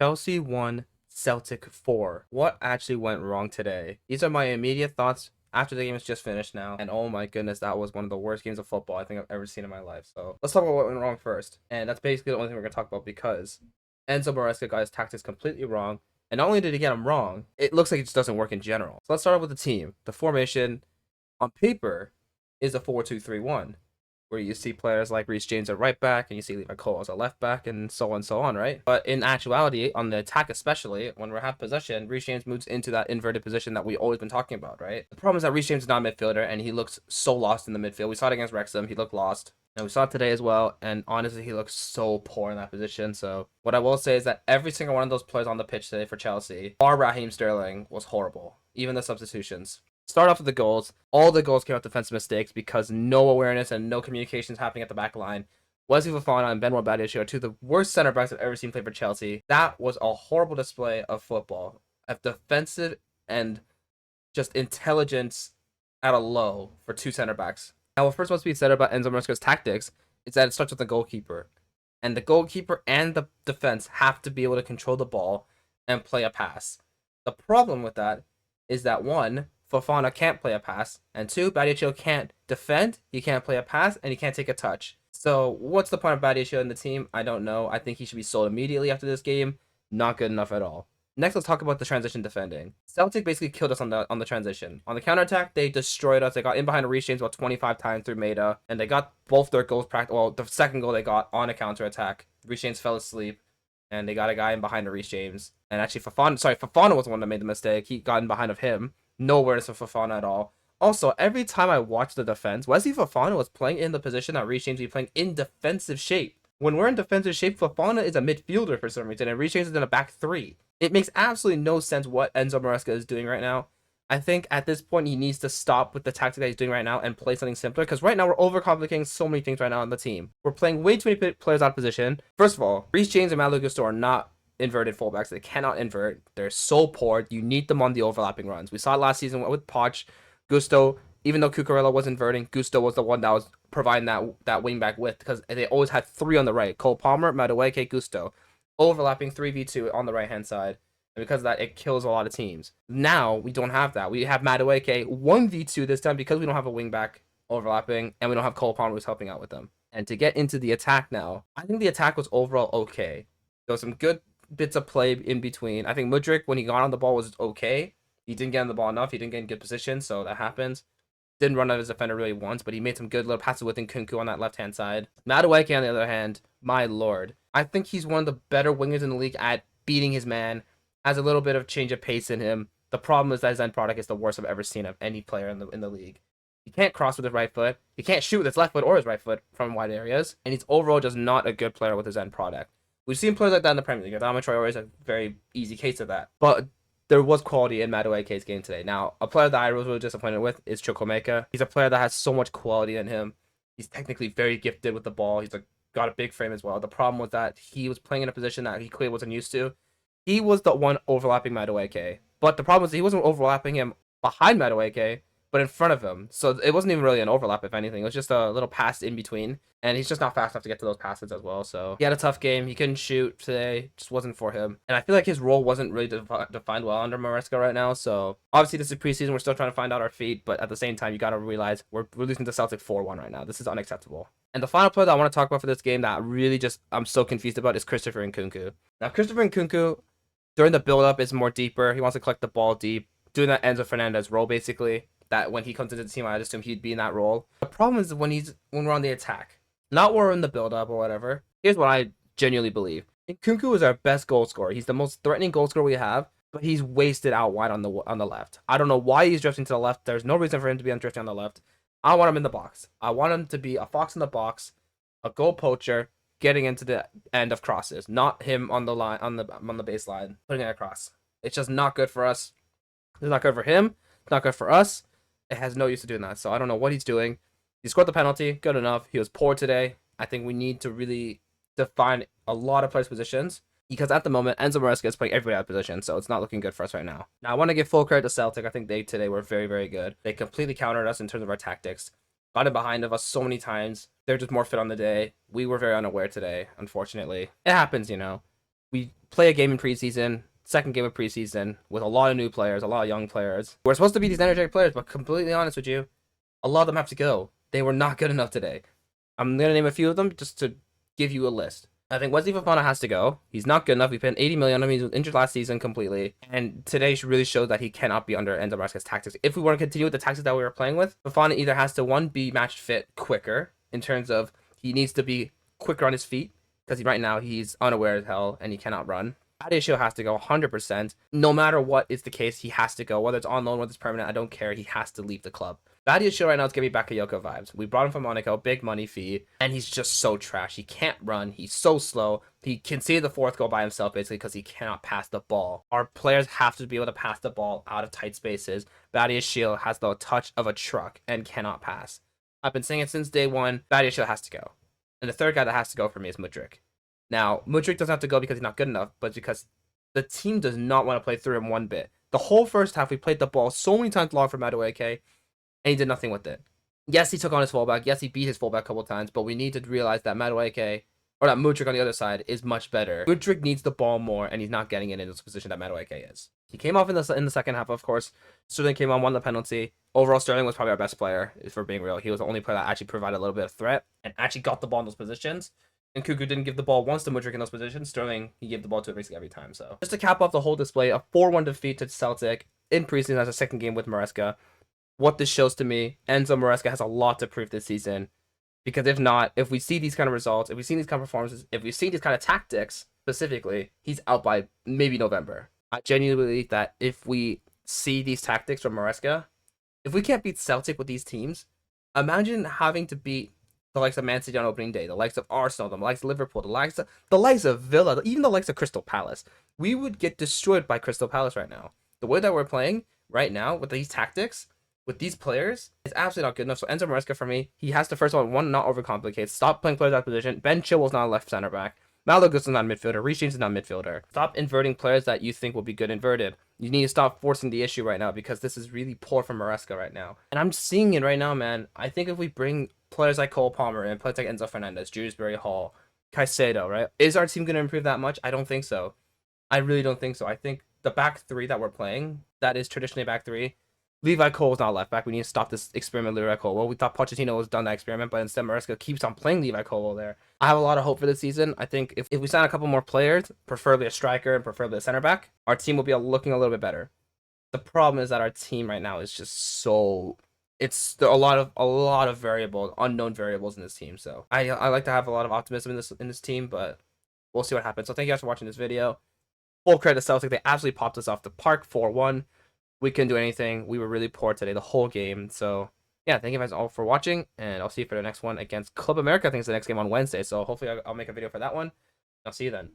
Chelsea 1, Celtic 4. What actually went wrong today? These are my immediate thoughts after the game is just finished now. And oh my goodness, that was one of the worst games of football I think I've ever seen in my life. So let's talk about what went wrong first. And that's basically the only thing we're going to talk about because Enzo Maresca got his tactics completely wrong. And not only did he get them wrong, it looks like it just doesn't work in general. So let's start off with the team. The formation on paper is a 4-2-3-1, where you see players like Reece James at right back and you see Levi Cole as a left back and so on and so on, right? But in actuality, on the attack especially, when we're half possession, Reece James moves into that inverted position that we always been talking about, right? The problem is that Reece James is not a midfielder and he looks so lost in the midfield. We saw it against Wrexham, he looked lost. And we saw it today as well, and honestly, he looks so poor in that position. So what I will say is that every single one of those players on the pitch today for Chelsea, bar Raheem Sterling, was horrible. Even the substitutions. Start off with the goals. All the goals came out defensive mistakes because no awareness and no communications happening at the back line. Wesley Fofana and Benoit Badiashile are two of the worst center backs I've ever seen play for Chelsea. That was a horrible display of football, of defensive and just intelligence at a low for two center backs. Now, what first must be said about Enzo Maresca's tactics is that it starts with the goalkeeper. And the goalkeeper and the defense have to be able to control the ball and play a pass. The problem with that is that one, Fofana can't play a pass, and two, Badiashile can't defend, he can't play a pass, and he can't take a touch. So what's the point of Badiashile in the team? I don't know. I think he should be sold immediately after this game. Not good enough at all. Next, let's talk about the transition defending. Celtic basically killed us on the transition. On the counterattack, they destroyed us. They got in behind Reece James about 25 times through Maeda, and they got both their goals well, the second goal they got on a counterattack. Reece James fell asleep, and they got a guy in behind Reece James. And actually, Fofana was the one that made the mistake. He got in behind of him. No awareness of Fofana at all. Also, every time I watched the defense, Wesley Fofana was playing in the position that Reece James would be playing in defensive shape. When we're in defensive shape, Fofana is a midfielder for some reason, and Reece James is in a back three. It makes absolutely no sense what Enzo Maresca is doing right now. I think at this point he needs to stop with the tactic that he's doing right now and play something simpler, because right now we're overcomplicating so many things right now on the team. We're playing way too many players out of position. First of all, Reece James and Malo Gusto are not inverted fullbacks. They cannot invert. They're so poor. You need them on the overlapping runs. We saw it last season with Poch. Gusto, even though Cucurella was inverting, Gusto was the one that was providing that wing back width, because they always had three on the right. Cole Palmer, Madueke, Gusto. Overlapping 3v2 on the right-hand side. And because of that, it kills a lot of teams. Now, we don't have that. We have Madueke 1v2 this time because we don't have a wing back overlapping, and we don't have Cole Palmer who's helping out with them. And to get into the attack now, I think the attack was overall okay. There was some good bits of play in between. I think Mudryk, when he got on the ball, was okay. He didn't get on the ball enough. He didn't get in good position, so that happens. Didn't run out as a defender really once, but he made some good little passes within Kunku on that left-hand side. Madueke, on the other hand, my lord. I think he's one of the better wingers in the league at beating his man. Has a little bit of change of pace in him. The problem is that his end product is the worst I've ever seen of any player in the league. He can't cross with his right foot. He can't shoot with his left foot or his right foot from wide areas. And he's overall just not a good player with his end product. We've seen players like that in the Premier League. Adama Traore is a very easy case of that. But there was quality in Madueke's game today. Now, a player that I was really disappointed with is Chukwuemeka. He's a player that has so much quality in him. He's technically very gifted with the ball. He's got a big frame as well. The problem was that he was playing in a position that he clearly wasn't used to. He was the one overlapping Madueke. But the problem was he wasn't overlapping him behind Madueke, but in front of him. So it wasn't even really an overlap, if anything. It was just a little pass in between. And he's just not fast enough to get to those passes as well. So he had a tough game. He couldn't shoot today. Just wasn't for him. And I feel like his role wasn't really defined well under Maresca right now. So obviously this is preseason. We're still trying to find out our feet. But at the same time, you got to realize we're losing to Celtic 4-1 right now. This is unacceptable. And the final player that I want to talk about for this game that really just I'm so confused about is Christopher Nkunku. Now, Christopher Nkunku, during the build-up, is more deeper. He wants to collect the ball deep, doing that Enzo Fernandez role, basically. That when he comes into the team, I just assume he'd be in that role. The problem is when we're on the attack. Not when we're in the build-up or whatever. Here's what I genuinely believe. Nkunku is our best goal scorer. He's the most threatening goal scorer we have, but he's wasted out wide on the left. I don't know why he's drifting to the left. There's no reason for him to be drifting on the left. I want him in the box. I want him to be a fox in the box, a goal poacher, getting into the end of crosses, not him on the line on the baseline putting it across. It's just not good for us. It's not good for him. It's not good for us. It has no use of doing that. So I don't know what he's doing. He scored the penalty, good enough. He was poor today. I think we need to really define a lot of players' positions, because at the moment Enzo Maresca is playing everybody out of position, so it's not looking good for us right now. Now I want to give full credit to Celtic. I think they today were very, very good. They completely countered us in terms of our tactics. Got in behind of us so many times. They're just more fit on the day. We were very unaware today, unfortunately. It happens, you know. We play a game in preseason, second game of preseason, with a lot of new players, a lot of young players. We're supposed to be these energetic players, but completely honest with you, a lot of them have to go. They were not good enough today. I'm gonna name a few of them just to give you a list. I think Wesley Fofana has to go. He's not good enough. We spent 80 million on him. He was injured last season completely, and today really showed that he cannot be under Enzo Maresca's tactics. If we want to continue with the tactics that we were playing with, Fofana either has to one be match fit quicker in terms of he needs to be quicker on his feet because right now he's unaware as hell and he cannot run. That has to go 100%. No matter what is the case, he has to go. Whether it's on loan, whether it's permanent, I don't care. He has to leave the club. Badia's right now is giving me Bakayoko vibes. We brought him from Monaco, big money fee, and he's just so trash. He can't run. He's so slow. He can see the fourth goal by himself basically because he cannot pass the ball. Our players have to be able to pass the ball out of tight spaces. Badiashile has the touch of a truck and cannot pass. I've been saying it since day one. Badiashile has to go. And the third guy that has to go for me is Mudryk. Now, Mudryk doesn't have to go because he's not good enough, but because the team does not want to play through him one bit. The whole first half, we played the ball so many times long for Madueke, and he did nothing with it. Yes, he took on his fullback. Yes, he beat his fullback a couple times, but we need to realize that Madueke, or that Mudryk on the other side, is much better. Mudryk needs the ball more, and he's not getting it in this position that Madueke is. He came off in the second half, of course. Sterling came on, won the penalty. Overall, Sterling was probably our best player, for being real. He was the only player that actually provided a little bit of threat and actually got the ball in those positions. And Cuckoo didn't give the ball once to Mudryk in those positions. Sterling, he gave the ball to basically every time. So just to cap off the whole display, a 4-1 defeat to Celtic in preseason as a second game with Maresca. What this shows to me, Enzo Maresca has a lot to prove this season. Because if not, if we see these kind of results, if we see these kind of performances, if we see these kind of tactics specifically, he's out by maybe November. I genuinely believe that if we see these tactics from Maresca, if we can't beat Celtic with these teams, imagine having to beat the likes of Man City on opening day, the likes of Arsenal, the likes of Liverpool, the likes of Villa, even the likes of Crystal Palace. We would get destroyed by Crystal Palace right now. The way that we're playing right now with these tactics, with these players, is absolutely not good enough. So Enzo Maresca for me, he has to first of all, one, not overcomplicate. Stop playing players out of position. Ben Chilwell's not a left center back. Malo Guson's not a midfielder. Reece James is not a midfielder. Stop inverting players that you think will be good inverted. You need to stop forcing the issue right now because this is really poor from Maresca right now. And I'm seeing it right now, man. I think if we bring players like Cole Palmer and players like Enzo Fernandez, Dewsbury Hall, Caicedo, right? Is our team going to improve that much? I don't think so. I really don't think so. I think the back three that we're playing, that is traditionally back three, Levi Cole is not left back. We need to stop this experiment with Levi Cole. Well, we thought Pochettino was done that experiment, but instead Maresca keeps on playing Levi Cole there. I have a lot of hope for this season. I think if we sign a couple more players, preferably a striker and preferably a center back, our team will be looking a little bit better. The problem is that our team right now is just so... There are a lot of variables, unknown variables in this team. So I like to have a lot of optimism in this team, but we'll see what happens. So thank you guys for watching this video. Full credit to Celtic. They absolutely popped us off the park 4-1. We couldn't do anything. We were really poor today, the whole game. So, yeah, thank you guys all for watching, and I'll see you for the next one against Club America. I think it's the next game on Wednesday, so hopefully I'll make a video for that one. I'll see you then.